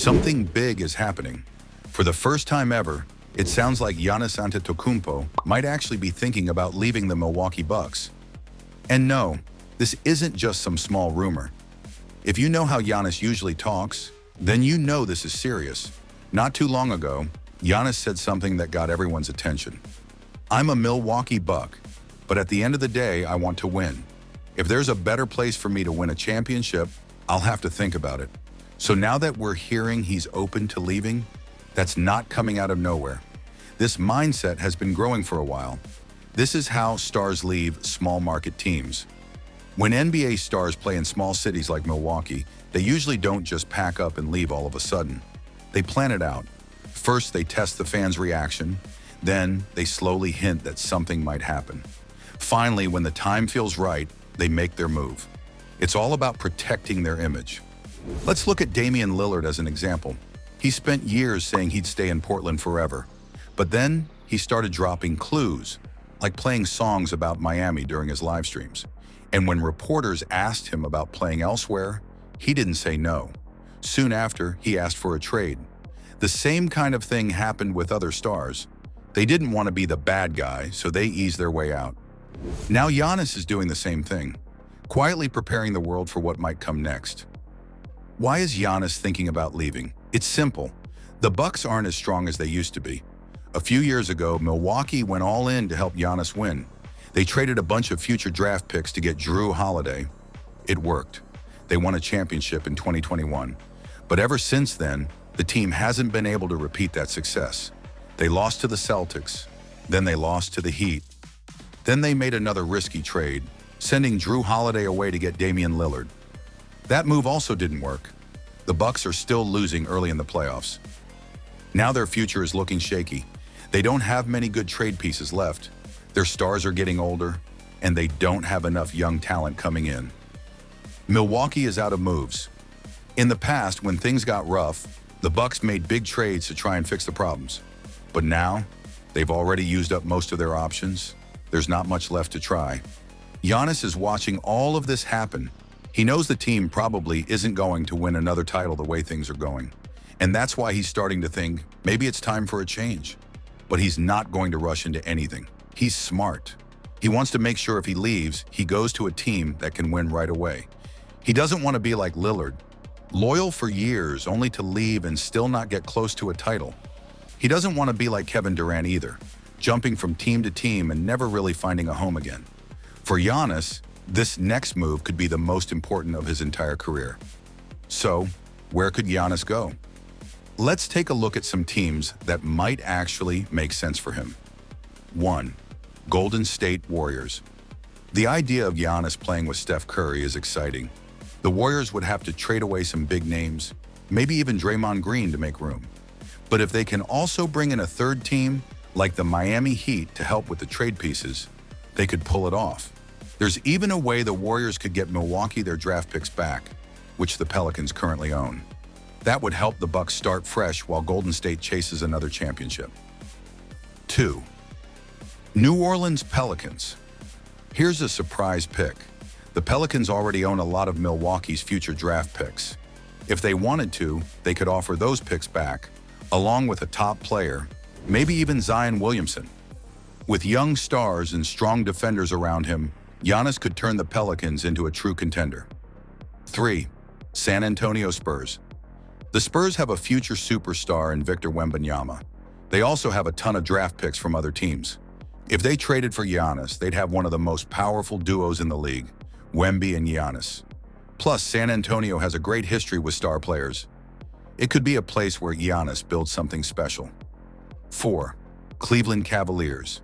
Something big is happening. For the first time ever, it sounds like Giannis Antetokounmpo might actually be thinking about leaving the Milwaukee Bucks. And no, this isn't just some small rumor. If you know how Giannis usually talks, then you know this is serious. Not too long ago, Giannis said something that got everyone's attention. "I'm a Milwaukee Buck, but at the end of the day, I want to win. If there's a better place for me to win a championship, I'll have to think about it." So now that we're hearing he's open to leaving, that's not coming out of nowhere. This mindset has been growing for a while. This is how stars leave small market teams. When NBA stars play in small cities like Milwaukee, they usually don't just pack up and leave all of a sudden. They plan it out. First, they test the fans' reaction. Then, they slowly hint that something might happen. Finally, when the time feels right, they make their move. It's all about protecting their image. Let's look at Damian Lillard as an example. He spent years saying he'd stay in Portland forever. But then, he started dropping clues, like playing songs about Miami during his live streams. And when reporters asked him about playing elsewhere, he didn't say no. Soon after, he asked for a trade. The same kind of thing happened with other stars. They didn't want to be the bad guy, so they eased their way out. Now Giannis is doing the same thing, quietly preparing the world for what might come next. Why is Giannis thinking about leaving? It's simple. The Bucks aren't as strong as they used to be. A few years ago, Milwaukee went all in to help Giannis win. They traded a bunch of future draft picks to get Jrue Holiday. It worked. They won a championship in 2021. But ever since then, the team hasn't been able to repeat that success. They lost to the Celtics, then they lost to the Heat. Then they made another risky trade, sending Jrue Holiday away to get Damian Lillard. That move also didn't work. The Bucks are still losing early in the playoffs. Now their future is looking shaky. They don't have many good trade pieces left. Their stars are getting older, and they don't have enough young talent coming in. Milwaukee is out of moves. In the past, when things got rough, the Bucks made big trades to try and fix the problems. But now, they've already used up most of their options. There's not much left to try. Giannis is watching all of this happen. He knows the team probably isn't going to win another title the way things are going. And that's why he's starting to think maybe it's time for a change. But he's not going to rush into anything. He's smart. He wants to make sure if he leaves, he goes to a team that can win right away. He doesn't want to be like Lillard, loyal for years only to leave and still not get close to a title. He doesn't want to be like Kevin Durant either, jumping from team to team and never really finding a home again. For Giannis, this next move could be the most important of his entire career. So, where could Giannis go? Let's take a look at some teams that might actually make sense for him. 1. Golden State Warriors. The idea of Giannis playing with Steph Curry is exciting. The Warriors would have to trade away some big names, maybe even Draymond Green to make room. But if they can also bring in a third team, like the Miami Heat, to help with the trade pieces, they could pull it off. There's even a way the Warriors could get Milwaukee their draft picks back, which the Pelicans currently own. That would help the Bucks start fresh while Golden State chases another championship. 2. New Orleans Pelicans. Here's a surprise pick. The Pelicans already own a lot of Milwaukee's future draft picks. If they wanted to, they could offer those picks back, along with a top player, maybe even Zion Williamson. With young stars and strong defenders around him, Giannis could turn the Pelicans into a true contender. 3. San Antonio Spurs. The Spurs have a future superstar in Victor Wembanyama. They also have a ton of draft picks from other teams. If they traded for Giannis, they'd have one of the most powerful duos in the league, Wemby and Giannis. Plus, San Antonio has a great history with star players. It could be a place where Giannis builds something special. 4. Cleveland Cavaliers.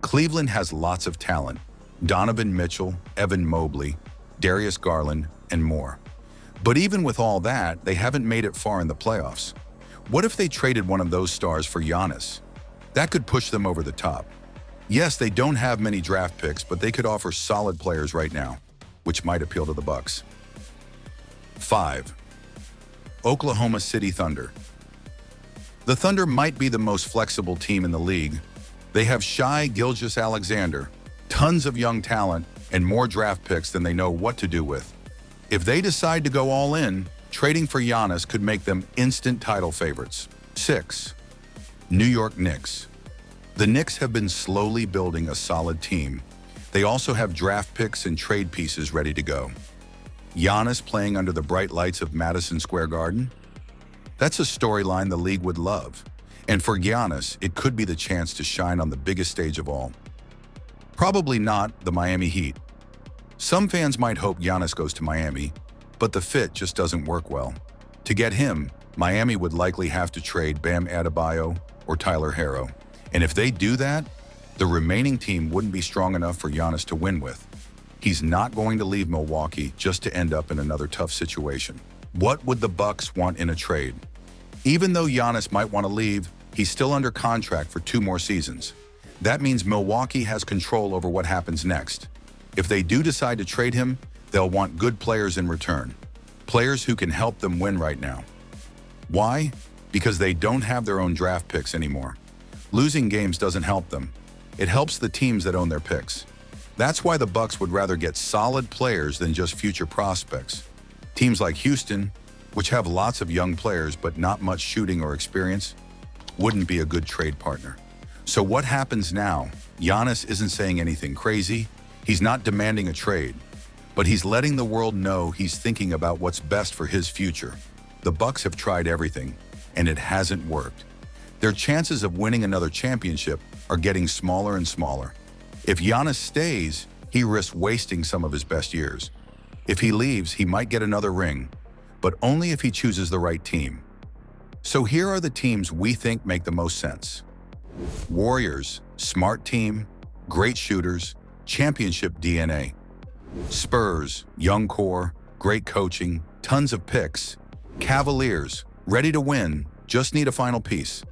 Cleveland has lots of talent. Donovan Mitchell, Evan Mobley, Darius Garland, and more. But even with all that, they haven't made it far in the playoffs. What if they traded one of those stars for Giannis? That could push them over the top. Yes, they don't have many draft picks, but they could offer solid players right now, which might appeal to the Bucks. 5. Oklahoma City Thunder. The Thunder might be the most flexible team in the league. They have Shai Gilgeous-Alexander, tons of young talent, and more draft picks than they know what to do with. If they decide to go all in, Trading for Giannis could make them instant title favorites. 6. New York Knicks. The Knicks have been slowly building a solid team. They also have draft picks and trade pieces ready to go. Giannis playing under the bright lights of Madison Square Garden? That's a storyline the league would love. And for Giannis, it could be the chance to shine on the biggest stage of all. Probably not the Miami Heat. Some fans might hope Giannis goes to Miami, but the fit just doesn't work well. To get him, Miami would likely have to trade Bam Adebayo or Tyler Herro. And if they do that, the remaining team wouldn't be strong enough for Giannis to win with. He's not going to leave Milwaukee just to end up in another tough situation. What would the Bucks want in a trade? Even though Giannis might want to leave, he's still under contract for 2 more seasons. That means Milwaukee has control over what happens next. If they do decide to trade him, they'll want good players in return. Players who can help them win right now. Why? Because they don't have their own draft picks anymore. Losing games doesn't help them. It helps the teams that own their picks. That's why the Bucks would rather get solid players than just future prospects. Teams like Houston, which have lots of young players but not much shooting or experience, wouldn't be a good trade partner. So what happens now? Giannis isn't saying anything crazy. He's not demanding a trade, but he's letting the world know he's thinking about what's best for his future. The Bucks have tried everything, and it hasn't worked. Their chances of winning another championship are getting smaller and smaller. If Giannis stays, he risks wasting some of his best years. If he leaves, he might get another ring, but only if he chooses the right team. So here are the teams we think make the most sense. Warriors, smart team, great shooters, championship DNA. Spurs, young core, great coaching, tons of picks. Cavaliers, ready to win, just need a final piece.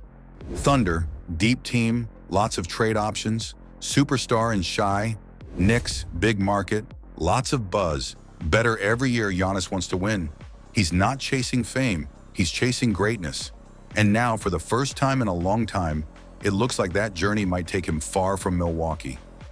Thunder, deep team, lots of trade options. Superstar and shy. Knicks, big market, lots of buzz. Better every year Giannis wants to win. He's not chasing fame, he's chasing greatness. And now, for the first time in a long time, it looks like that journey might take him far from Milwaukee.